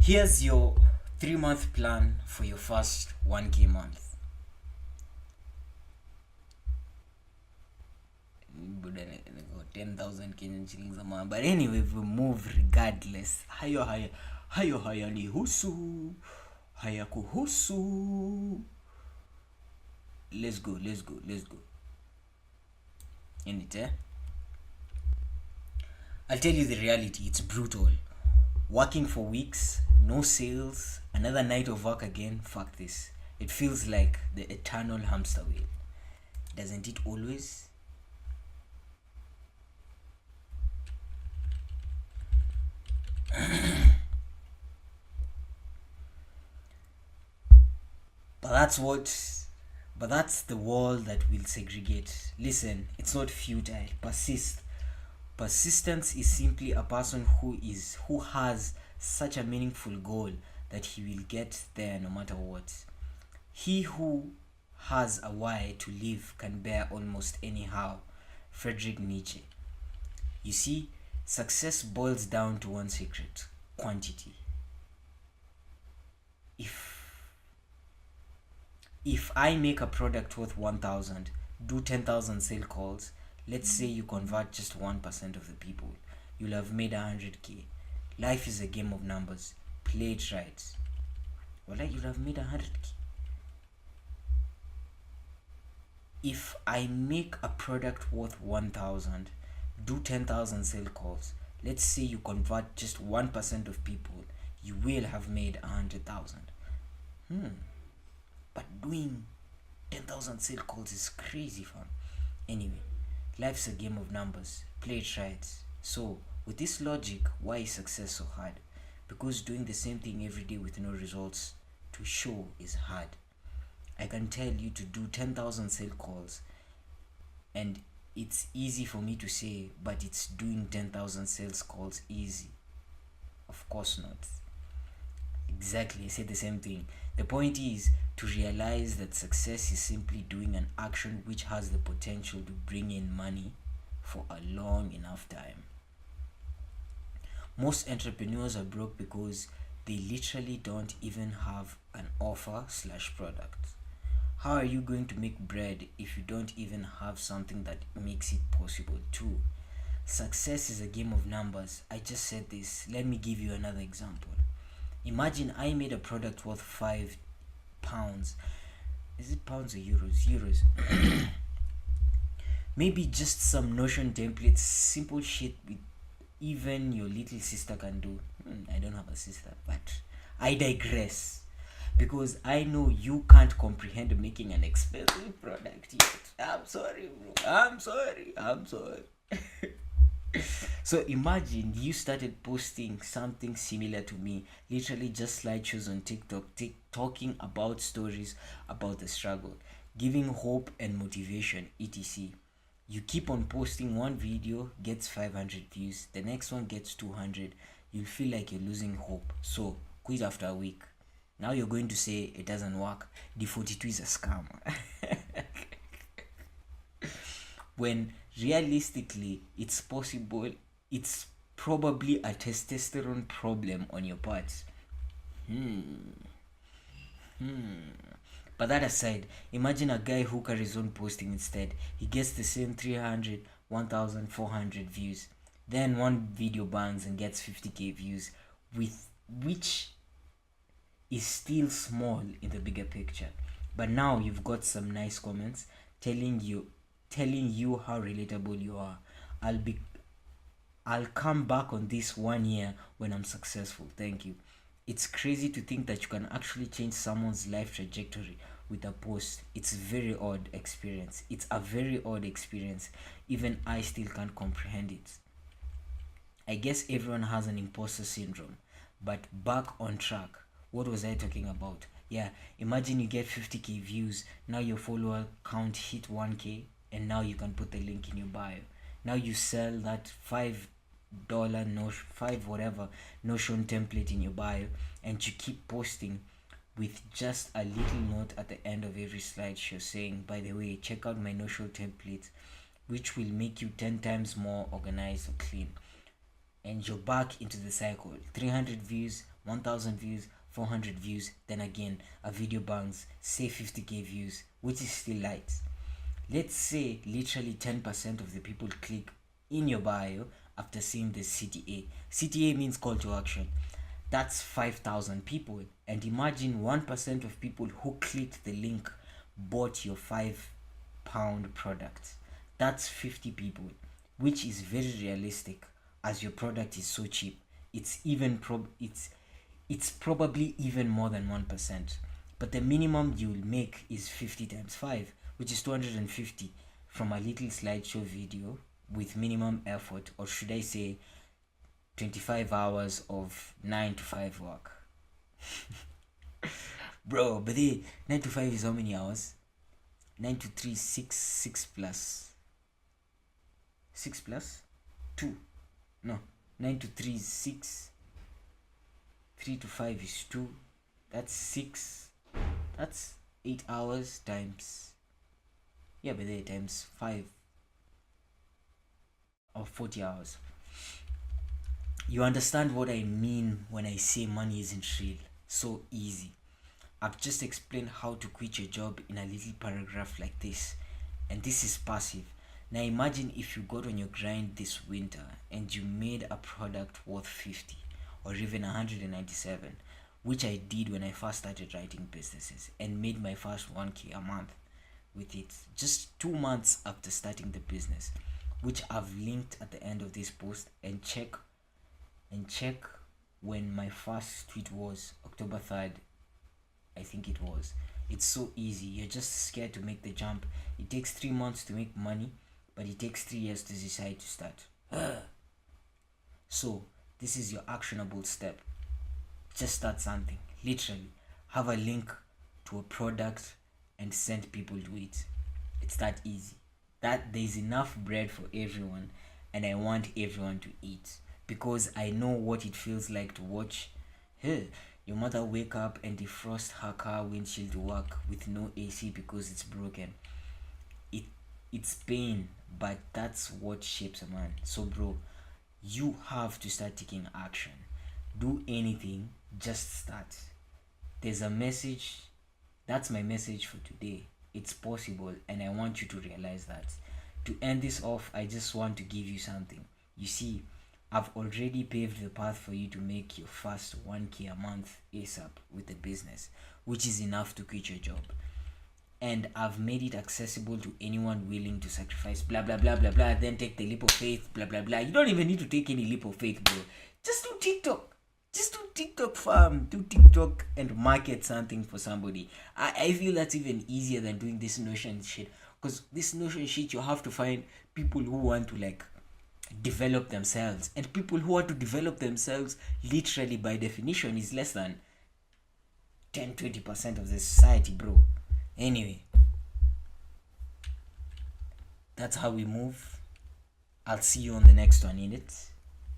Here's your 3-month plan for your first 1K month. 10,000 Kenyan shillings a month. But anyway, we move regardless. Hayo ni husu. Haya kuhusu. Let's go. In it, I'll tell you the reality. It's brutal. Working for weeks, no sales, another night of work again. Fuck this. It feels like the eternal hamster wheel. Doesn't it always? But that's the wall that will segregate. Listen, it's not futile. Persist. Persistence is simply a person who has such a meaningful goal that he will get there no matter what. He who has a why to live can bear almost anyhow. Friedrich Nietzsche. You see, success boils down to one secret: quantity. If I make a product worth 1,000, do 10,000 sale calls, let's say you convert just 1% of the people, you'll have made 100k. Life is a game of numbers. Play it right. Well, you'll have made 100k. If I make a product worth 1,000, do 10,000 sale calls, let's say you convert just 1% of people, you will have made 100,000. But doing 10,000 sale calls is crazy fun. Anyway, life's a game of numbers. Play it right. So, with this logic, why is success so hard? Because doing the same thing every day with no results to show is hard. I can tell you to do 10,000 sale calls, and it's easy for me to say, but it's doing 10,000 sales calls easy? Of course not. Exactly, I said the same thing. The point is to realize that success is simply doing an action which has the potential to bring in money for a long enough time. Most entrepreneurs are broke because they literally don't even have an offer/product. How are you going to make bread if you don't even have something that makes it possible too? Success is a game of numbers. I just said this. Let me give you another example. Imagine I made a product worth £5. Is it pounds or euros? Euros. Maybe just some Notion templates, simple shit with even your little sister can do. I don't have a sister, but I digress. Because I know you can't comprehend making an expensive product yet. I'm sorry, bro. I'm sorry. So imagine you started posting something similar to me, literally just slideshows on TikTok, talking about stories about the struggle, giving hope and motivation, etc. You keep on posting, one video gets 500 views, the next one gets 200. You'll feel like you're losing hope. So quit after a week. Now you're going to say it doesn't work. D42 is a scam. When realistically it's possible, it's probably a testosterone problem on your part. But that aside, imagine a guy who carries on posting instead. He gets the same 300, 1,400 views. Then one video bangs and gets 50k views, with which is still small in the bigger picture. But now you've got some nice comments telling you how relatable you are. I'll come back on this 1 year when I'm successful. Thank you. It's crazy to think that you can actually change someone's life trajectory with a post. It's a very odd experience. Even I still can't comprehend it. I guess everyone has an imposter syndrome. But back on track. What was I talking about? Yeah, imagine you get 50k views. Now your follower count hit 1k, and now you can put the link in your bio. Now you sell that $5 Notion template in your bio, and you keep posting with just a little note at the end of every slideshow saying, by the way, check out my Notion template, which will make you 10 times more organized or clean. And you're back into the cycle. 300 views, 1,000 views, 400 views, then again a video bangs, say 50k views, which is still light. Let's say literally 10% of the people click in your bio after seeing the CTA. CTA means call to action. That's 5,000 people. And imagine 1% of people who clicked the link bought your £5 product. That's 50 people, which is very realistic as your product is so cheap. It's probably even more than 1%. But the minimum you'll make is 50 times 5, which is 250 from a little slideshow video with minimum effort, or should I say 25 hours of 9 to 5 work. Bro, but the 9 to 5 is how many hours? 9 to 3, 6 plus 6 plus 2. No, 9 to 3 is 6. 3 to 5 is 2. That's 6. That's 8 hours times, yeah, but there times 5 or 40 hours. You understand what I mean when I say money isn't real. So easy. I've just explained how to quit your job in a little paragraph like this. And this is passive. Now imagine if you got on your grind this winter and you made a product worth 50 or even 197, which I did when I first started writing businesses and made my first 1k a month with it just 2 months after starting the business, which I've linked at the end of this post. And check when my first tweet was, October 3rd, I think it was. It's so easy. You're just scared to make the jump. It takes 3 months to make money, but it takes 3 years to decide to start. So this is your actionable step. Just start something. Literally have a link to a product and send people to it. It's that easy. That there's enough bread for everyone, and I want everyone to eat, because I know what it feels like to watch your mother wake up and defrost her car windshield to work with no AC because it's broken. It's pain, but that's what shapes a man. So bro, you have to start taking action. Do anything, just start. There's a message. That's my message for today. It's possible, and I want you to realize that. To end this off, I just want to give you something. You see, I've already paved the path for you to make your first 1k a month ASAP with the business, which is enough to quit your job. And I've made it accessible to anyone willing to sacrifice blah blah blah blah blah, then take the leap of faith, blah blah blah. You don't even need to take any leap of faith, bro. Just do TikTok. Just do TikTok, fam. Do TikTok and market something for somebody. I feel that's even easier than doing this Notion shit. Because this Notion shit, you have to find people who want to like develop themselves. And people who want to develop themselves, literally by definition, is less than 10-20% of the society, bro. Anyway, that's how we move. I'll see you on the next one, in it.